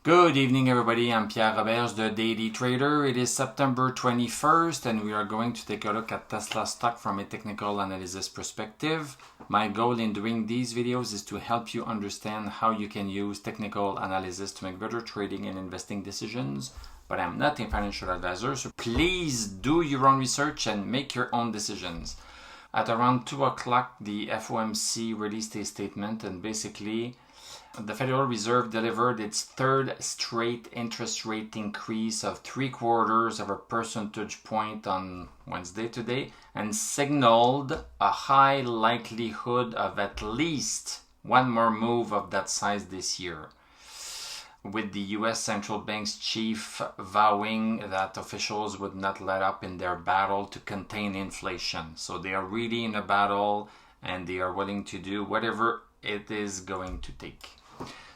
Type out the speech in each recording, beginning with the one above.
Good evening, everybody. I'm Pierre Roberge, the Daily Trader. It is September 21st, and we are going to take a look at Tesla stock from a technical analysis perspective. My goal in doing these videos is to help you understand how you can use technical analysis to make better trading and investing decisions. But I'm not a financial advisor, so please do your own research and make your own decisions. At around 2 o'clock, the FOMC released a statement, and basically the Federal Reserve delivered its third straight interest rate increase of 0.75 of a percentage point on Wednesday today, and signaled a high likelihood of at least one more move of that size this year, with the US Central Bank's chief vowing that officials would not let up in their battle to contain inflation. So they are really in a battle, and they are willing to do whatever it is going to take.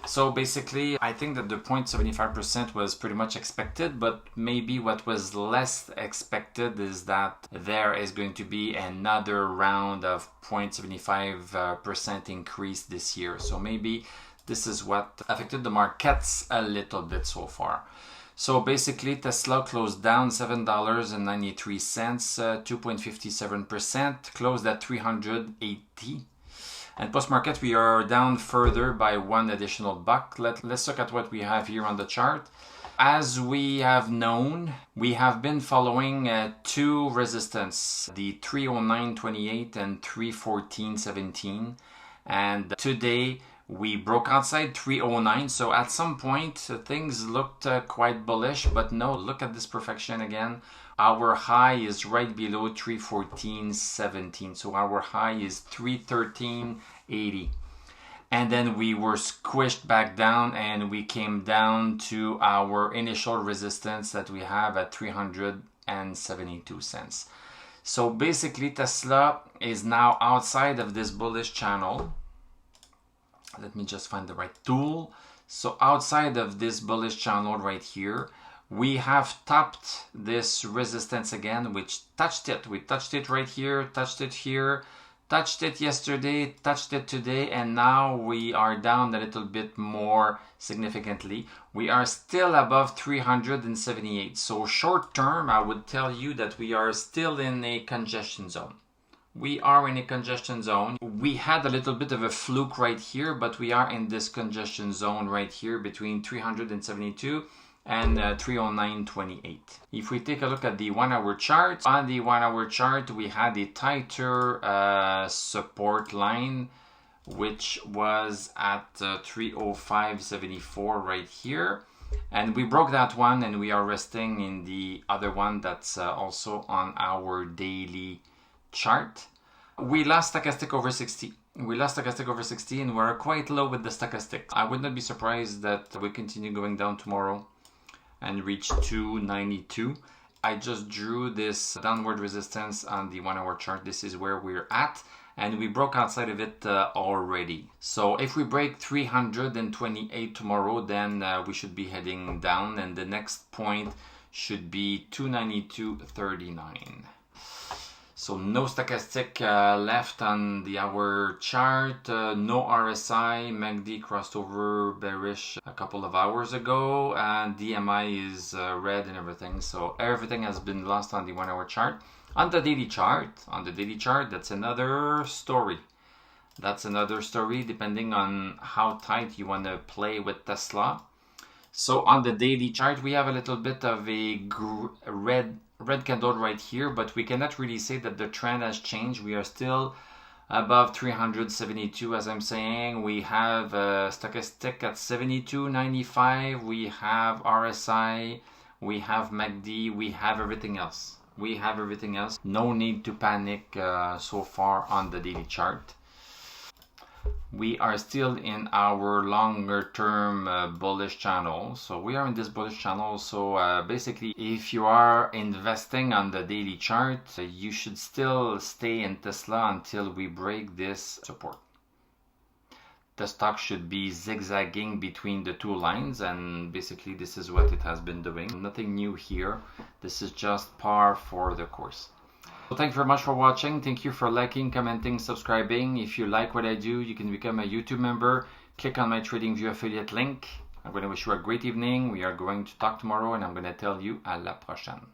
So basically, I think that the 0.75% was pretty much expected, but maybe what was less expected is that there is going to be another round of 0.75% increase this year. So maybe this is what affected the markets a little bit so far. So basically, Tesla closed down $7.93, 2.57%, closed at 380. And post-market, we are down further by one additional buck. Let's look at what we have here on the chart. As we have known, we have been following two resistance, the 309.28 and 314.17. And today, we broke outside 309. So at some point, things looked quite bullish. But no, look at this perfection again. Our high is right below 314.17. So our high is 313.80. And then we were squished back down, and we came down to our initial resistance that we have at 372 cents. So basically, Tesla is now outside of this bullish channel. Let me just find the right tool. So outside of this bullish channel right here, we have topped this resistance again, which touched it. We touched it right here, touched it here, touched it yesterday, touched it today, and now we are down a little bit more significantly. We are still above 378. So short term, I would tell you that we are still in a congestion zone. We are in a congestion zone. We had a little bit of a fluke right here, but we are in this congestion zone right here between 372 and 309.28. If we take a look at the 1 hour chart, on the 1 hour chart, we had a tighter support line, which was at 305.74 right here. And we broke that one, and we are resting in the other one that's also on our daily chart. We lost stochastic over 60. We lost stochastic over 60, and we're quite low with the stochastic. I would not be surprised that we continue going down tomorrow and reach 292. I just drew this downward resistance on the 1 hour chart. This is where we're at, and we broke outside of it already. So if we break 328 tomorrow, then we should be heading down, and the next point should be 292.39. So no stochastic left on the hour chart, no RSI. MACD crossed over bearish a couple of hours ago, and DMI is red and everything. So everything has been lost on the 1 hour chart. On the daily chart, that's another story. That's another story depending on how tight you want to play with Tesla. So on the daily chart, we have a little bit of a red candle right here, but we cannot really say that the trend has changed. We are still above 372, as I'm saying. We have stochastic at 72.95. We have RSI. We have MACD. We have everything else. No need to panic so far on the daily chart. We are still in our longer term bullish channel. So we are in this bullish channel. So basically, if you are investing on the daily chart, you should still stay in Tesla until we break this support. The stock should be zigzagging between the two lines, and basically this is what it has been doing. Nothing new here. This is just par for the course. So thank you very much for watching. Thank you for liking, commenting, subscribing. If you like what I do, you can become a YouTube member. Click on my TradingView affiliate link. I'm going to wish you a great evening. We are going to talk tomorrow and I'm going to tell you à la prochaine.